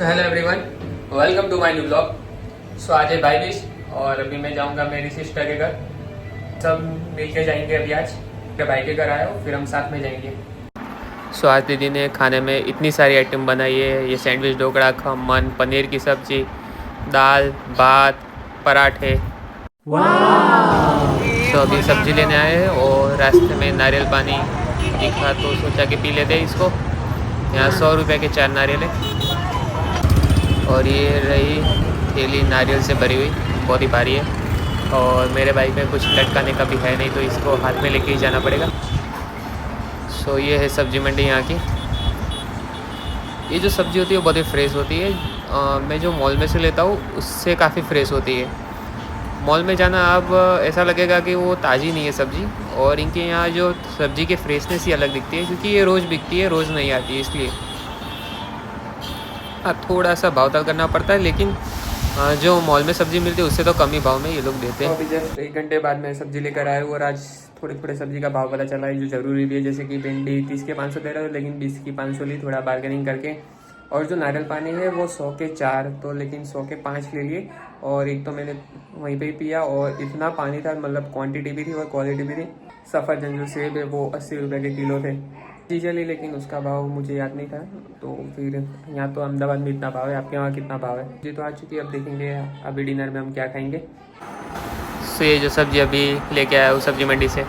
Hello everyone, welcome to my new blog. So आज है भाई बीज और अभी मैं जाऊंगा मेरी सिस्टर के घर। सब मिलके जाएंगे अभी। आज मेरे भाई के घर आए हो, फिर हम साथ में जाएंगे। सो आज दीदी ने खाने में इतनी सारी आइटम बनाई है। ये सैंडविच, ढोकड़ा, खमन, पनीर की सब्जी, दाल, भात, पराठे। सो अभी सब्जी लेने आए हैं और रास्ते में नारियल पानी दिखा तो सोचा कि पी लेते हैं इसको। यहाँ 100 रुपये के 4 नारियल है और ये रही थैली नारियल से भरी हुई, बहुत ही भारी है। और मेरे बाइक में कुछ लटकाने का भी है नहीं, तो इसको हाथ में लेके ही जाना पड़ेगा। सो ये है सब्जी मंडी यहाँ की। ये जो सब्ज़ी होती है वो बहुत ही फ्रेश होती है। मैं जो मॉल में से लेता हूँ उससे काफ़ी फ्रेश होती है। मॉल में जाना अब ऐसा लगेगा कि वो ताज़ी नहीं है सब्ज़ी, और इनके यहाँ जो सब्ज़ी की फ्रेशनेस ही अलग दिखती है, क्योंकि ये रोज़ बिकती है, रोज़ नहीं आती है, इसलिए हाँ थोड़ा सा भाव ताल करना पड़ता है। लेकिन जो मॉल में सब्ज़ी मिलती है उससे तो कम ही भाव में ये लोग देते हैं। तो अभी जस्ट 1 घंटे बाद मैं सब्ज़ी लेकर आया हूँ और आज थोड़े सब्ज़ी का भाव पता चला है जो ज़रूरी भी है। जैसे कि भिंडी 30 के 500 दे रहा है, लेकिन 20 की 500 ली, थोड़ा बार्गेनिंग करके। और जो नारियल पानी है वो 100 के 4, तो लेकिन 100 के 5 ले लिए। और एक तो मैंने वहीं पे ही पिया, और इतना पानी था, मतलब क्वांटिटी भी थी और क्वालिटी भी थी। सफ़रजन जो सेब है वो 80 रुपये के किलो थे। चीज़ें ली, लेकिन उसका भाव मुझे याद नहीं था। तो फिर यहाँ तो अहमदाबाद में इतना भाव है, आपके वहाँ कितना भाव है जी? तो आ चुकी है, अब देखेंगे अभी डिनर में हम क्या खाएंगे। सो ये जो सब्ज़ी अभी लेके आया हूँ सब्ज़ी मंडी से,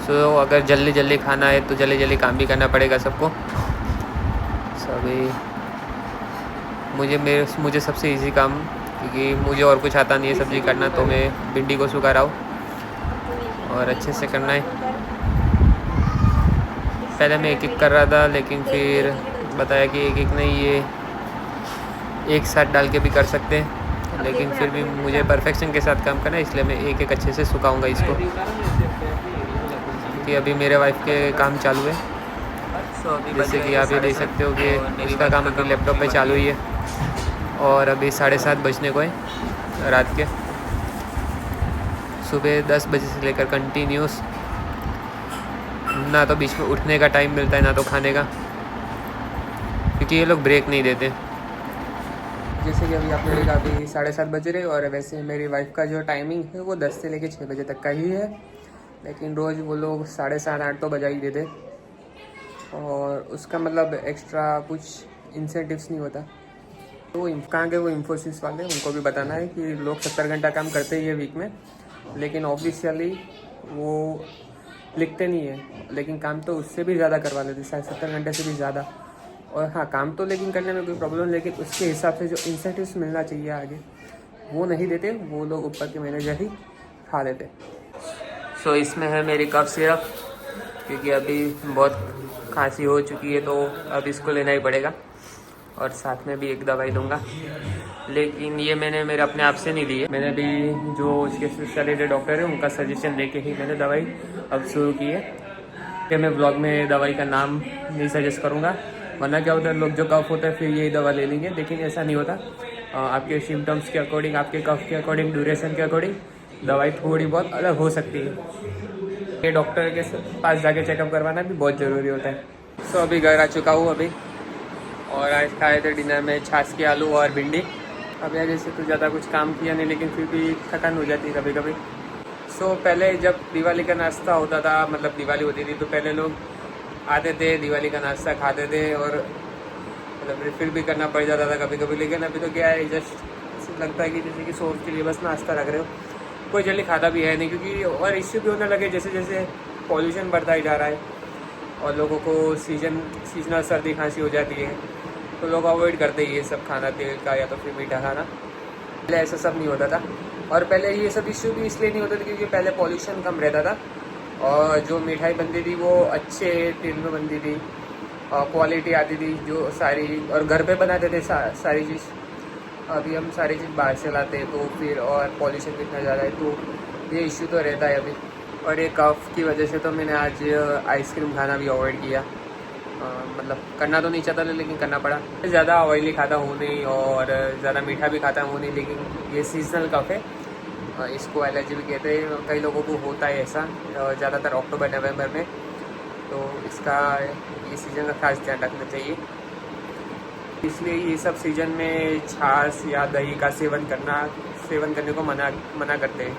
सो अगर जल्दी जल्दी खाना है तो जल्दी जल्दी काम भी करना पड़ेगा सबको। सभी मुझे सबसे इजी काम, क्योंकि मुझे और कुछ आता नहीं है सब्ज़ी करना, तो मैं भिंडी को सुखा रहा हूँ और अच्छे से करना है। पहले मैं एक एक कर रहा था, लेकिन फिर बताया कि एक एक नहीं, ये एक साथ डाल के भी कर सकते हैं, लेकिन फिर भी मुझे परफेक्शन के साथ काम करना है, इसलिए मैं एक एक अच्छे से सुखाऊंगा इसको। कि अभी मेरे वाइफ के काम चालू है, जैसे कि आप ये देख सकते हो कि उसका काम अभी लैपटॉप पे चालू ही है। और अभी 7:30 बजने को है रात के। सुबह 10 बजे से लेकर कंटिन्यूस, ना तो बीच में उठने का टाइम मिलता है ना तो खाने का, क्योंकि ये लोग ब्रेक नहीं देते। जैसे कि अभी आपने देखा अभी 7:30 बज रहे, और वैसे मेरी वाइफ का जो टाइमिंग है वो 10 से लेकर 6 बजे तक का ही है। लेकिन रोज़ वो लोग 7:30 8 तो बजा ही देते, और उसका मतलब एक्स्ट्रा कुछ इंसेंटिव्स नहीं होता। तो वो कहाँ के वो इन्फोसिस वाले, उनको भी बताना है कि लोग 70 घंटा काम करते ही है वीक में, लेकिन ऑफिशियली वो लिखते नहीं है, लेकिन काम तो उससे भी ज़्यादा करवा लेते, शायद 70 घंटे से भी ज़्यादा। और हाँ, काम तो लेकिन करने में कोई प्रॉब्लम, लेकिन उसके हिसाब से जो इंसेंटिव्स मिलना चाहिए आगे वो नहीं देते, वो लोग ऊपर के मैनेजर ही खा लेते। सो इसमें है मेरी कफ सिरप, क्योंकि अभी बहुत खांसी हो चुकी है, तो अब इसको लेना ही पड़ेगा। और साथ में भी एक दवाई लूँगा, लेकिन ये मैंने मेरे अपने आप से नहीं ली है, मैंने भी जो इसके स्पेशलिस्ट डॉक्टर है उनका सजेशन लेके ही मैंने दवाई अब शुरू की है। कि मैं ब्लॉग में दवाई का नाम नहीं सजेस्ट करूँगा, वरना क्या होता है, लोग जो कफ होता है फिर यही दवा ले लेंगे, लेकिन ऐसा नहीं होता। आपके सिम्टम्स के अकॉर्डिंग, आपके कफ के अकॉर्डिंग, ड्यूरेशन के अकॉर्डिंग दवाई थोड़ी बहुत अलग हो सकती है। ये डॉक्टर के पास जाके चेकअप करवाना भी बहुत ज़रूरी होता है। सो अभी घर आ चुका हूँ अभी, और आज खाए थे डिनर में छाछ के आलू और भिंडी। अब यार जैसे तो ज़्यादा कुछ काम किया नहीं, लेकिन फिर भी थकान हो जाती है कभी कभी। सो पहले जब दिवाली का नाश्ता होता था, मतलब दिवाली होती थी, तो पहले लोग आते थे, दिवाली का नाश्ता खाते थे, और मतलब रिफिल भी करना पड़ जाता था कभी कभी। लेकिन अभी तो क्या है, जस्ट लगता है कि जैसे कि सोच के लिए बस नाश्ता रख रहे हो, कोई जल्दी खाता भी है नहीं। क्योंकि और इश्यू भी होने लगे, जैसे जैसे पॉल्यूशन बढ़ता ही जा रहा है और लोगों को सीजनल सर्दी खांसी हो जाती है, तो लोग अवॉइड करते ही ये सब खाना, तेल का या तो फिर मीठा खाना। पहले ऐसा सब नहीं होता था, और पहले ये सब इश्यू भी इसलिए नहीं होता था क्योंकि पहले पॉल्यूशन कम रहता था, और जो मिठाई बनती थी वो अच्छे तेल में बनती थी, और क्वालिटी आती थी जो सारी, और घर पे बनाते थे सारी चीज़। अभी हम सारी चीज़ बाहर से लाते हैं, तो फिर और पॉल्यूशन कितना ज़्यादा है, तो ये इश्यू तो रहता है अभी। और ये कफ की वजह से तो मैंने आज आइसक्रीम खाना भी अवॉइड किया। मतलब करना तो नहीं चाहता था, लेकिन करना पड़ा। ज़्यादा ऑयली खाता हूँ नहीं और ज़्यादा मीठा भी खाता हूँ नहीं, लेकिन ये सीजनल कफ है, इसको एलर्जी भी कहते हैं, कई लोगों को होता है ऐसा, ज़्यादातर अक्टूबर नवंबर में। तो इसका ये सीज़न का खास ध्यान रखना चाहिए, इसलिए ये सब सीज़न में छाछ या दही का सेवन करने को मना करते हैं।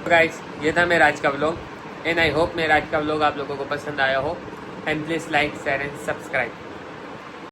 तो गाइस, ये था मेरा आज का व्लॉग, एंड आई होप मेरा आज का व्लॉग आप लोगों को पसंद आया हो। And please like, share and subscribe.